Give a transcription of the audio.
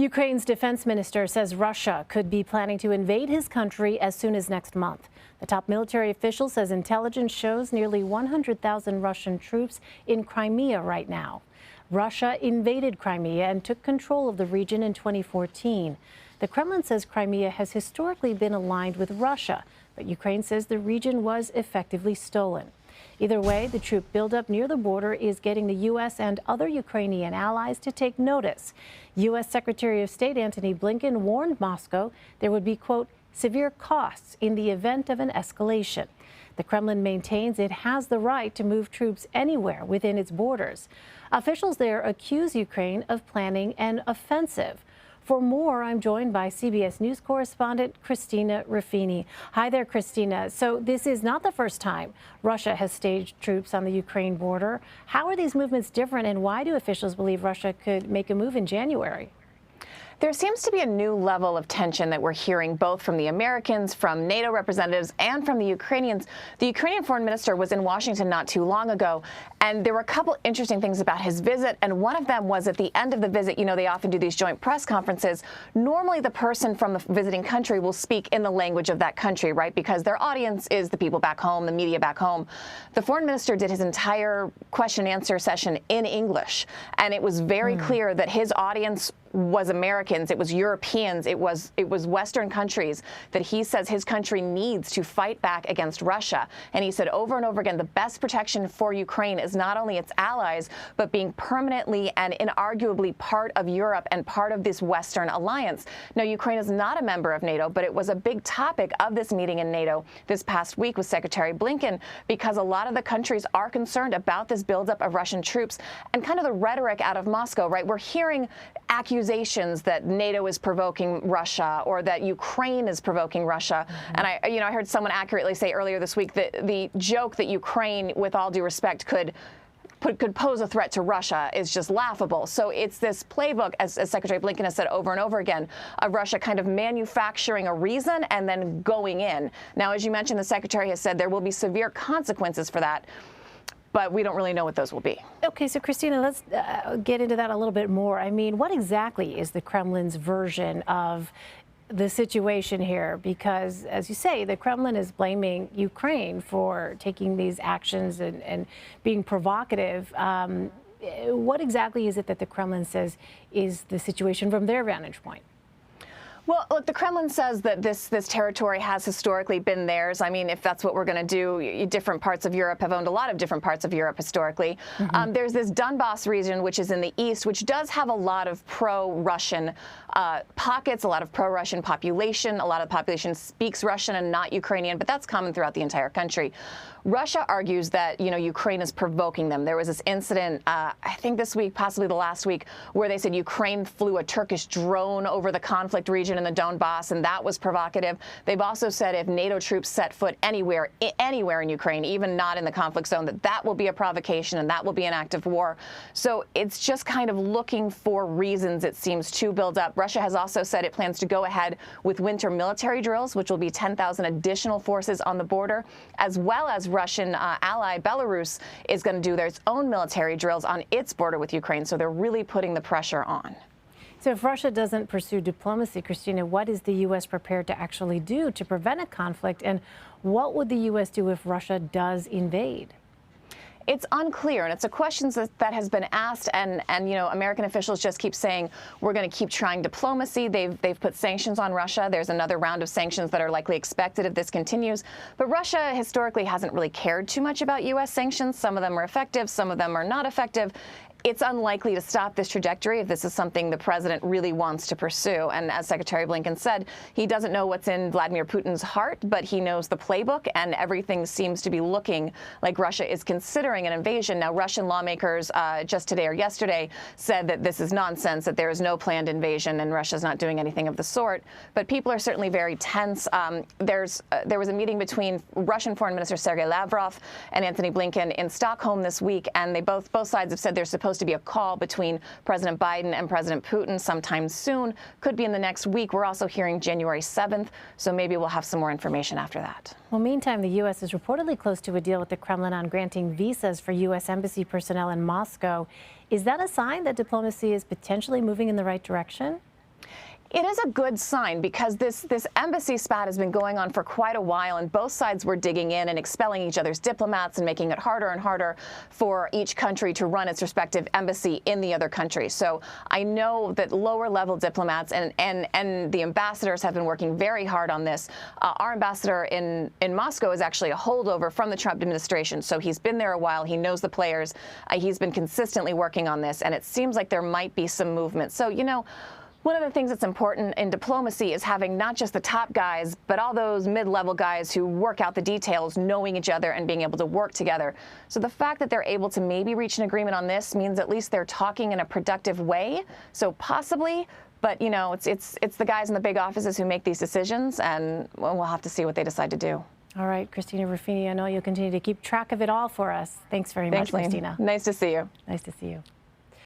Ukraine's defense minister says Russia could be planning to invade his country as soon as next month. The top military official says intelligence shows nearly 100,000 Russian troops in Crimea right now. Russia invaded Crimea and took control of the region in 2014. The Kremlin says Crimea has historically been aligned with Russia, but Ukraine says the region was effectively stolen. Either way, the troop buildup near the border is getting the U.S. and other Ukrainian allies to take notice. U.S. Secretary of State Antony Blinken warned Moscow there would be, quote, severe costs in the event of an escalation. The Kremlin maintains it has the right to move troops anywhere within its borders. Officials there accuse Ukraine of planning an offensive. For more, I'm joined by CBS News correspondent Christina Ruffini. Hi there, Christina. So this is not the first time Russia has staged troops on the Ukraine border. How are these movements different, and why do officials believe Russia could make a move in January? There seems to be a new level of tension that we're hearing both from the Americans, from NATO representatives, and from the Ukrainians. The Ukrainian foreign minister was in Washington not too long ago, and there were a couple interesting things about his visit, and one of them was at the end of the visit, you know, they often do these joint press conferences. Normally, the person from the visiting country will speak in the language of that country, right, because their audience is the people back home, the media back home. The foreign minister did his entire question and answer session in English, and it was very clear that his audience was Americans, it was Europeans, it was Western countries that he says his country needs to fight back against Russia. And he said over and over again, the best protection for Ukraine is not only its allies, but being permanently and inarguably part of Europe and part of this Western alliance. Now, Ukraine is not a member of NATO, but it was a big topic of this meeting in NATO this past week with Secretary Blinken, because a lot of the countries are concerned about this buildup of Russian troops and kind of the rhetoric out of Moscow, right? We're hearing accusations that NATO is provoking Russia or that Ukraine is provoking Russia. And I heard someone accurately say earlier this week that the joke that Ukraine, with all due respect, could pose a threat to Russia is just laughable. So it's this playbook, as Secretary Blinken has said over and over again, of Russia kind of manufacturing a reason and then going in. Now, as you mentioned, the Secretary has said there will be severe consequences for that, but we don't really know what those will be. Okay, so Christina, let's get into that a little bit more. I mean, what exactly is the Kremlin's version of the situation here? Because, as you say, the Kremlin is blaming Ukraine for taking these actions and being provocative. What exactly is it that the Kremlin says is the situation from their vantage point? Well, look, the Kremlin says that this territory has historically been theirs. I mean, if that's what we're going to do, different parts of Europe have owned a lot of different parts of Europe historically. There's this Donbass region, which is in the east, which does have a lot of pro-Russian pockets, a lot of pro-Russian population. A lot of the population speaks Russian and not Ukrainian, but that's common throughout the entire country. Russia argues that, Ukraine is provoking them. There was this incident, I think this week, possibly the last week, where they said Ukraine flew a Turkish drone over the conflict region in the Donbass, and that was provocative. They've also said if NATO troops set foot anywhere in Ukraine, even not in the conflict zone, that will be a provocation and that will be an act of war. So it's just kind of looking for reasons, it seems, to build up. Russia has also said it plans to go ahead with winter military drills, which will be 10,000 additional forces on the border, as well as Russian ally Belarus is going to do their own military drills on its border with Ukraine. So they're really putting the pressure on. So if Russia doesn't pursue diplomacy, Christina, what is the U.S. prepared to actually do to prevent a conflict? And what would the U.S. do if Russia does invade? It's unclear, and it's a question that has been asked, and American officials just keep saying, we're going to keep trying diplomacy. They've put sanctions on Russia. There's another round of sanctions that are likely expected if this continues. But Russia historically hasn't really cared too much about U.S. sanctions. Some of them are effective, some of them are not effective. It's unlikely to stop this trajectory if this is something the president really wants to pursue. And as Secretary Blinken said, he doesn't know what's in Vladimir Putin's heart, but he knows the playbook, and everything seems to be looking like Russia is considering an invasion. Now, Russian lawmakers just today or yesterday said that this is nonsense, that there is no planned invasion and Russia's not doing anything of the sort. But people are certainly very tense. There was a meeting between Russian Foreign Minister Sergei Lavrov and Antony Blinken in Stockholm this week, and they both sides have said there's supposed to be a call between President Biden and President Putin sometime soon. Could be in the next week. We're also hearing January 7th, so maybe we'll have some more information after that. Well, meantime, the U.S. is reportedly close to a deal with the Kremlin on granting visas for U.S. embassy personnel in Moscow. Is that a sign that diplomacy is potentially moving in the right direction? It is a good sign because this embassy spat has been going on for quite a while, and both sides were digging in and expelling each other's diplomats and making it harder and harder for each country to run its respective embassy in the other country. So I know that lower level diplomats and the ambassadors have been working very hard on this. Our ambassador in Moscow is actually a holdover from the Trump administration, so he's been there a while. He knows the players. He's been consistently working on this, and it seems like there might be some movement. So, you know, one of the things that's important in diplomacy is having not just the top guys, but all those mid-level guys who work out the details, knowing each other and being able to work together. So the fact that they're able to maybe reach an agreement on this means at least they're talking in a productive way. So possibly, but you know, it's the guys in the big offices who make these decisions, and we'll have to see what they decide to do. All right, Christina Ruffini, I know you'll continue to keep track of it all for us. Thanks very much, Elaine. Christina. Nice to see you. Nice to see you.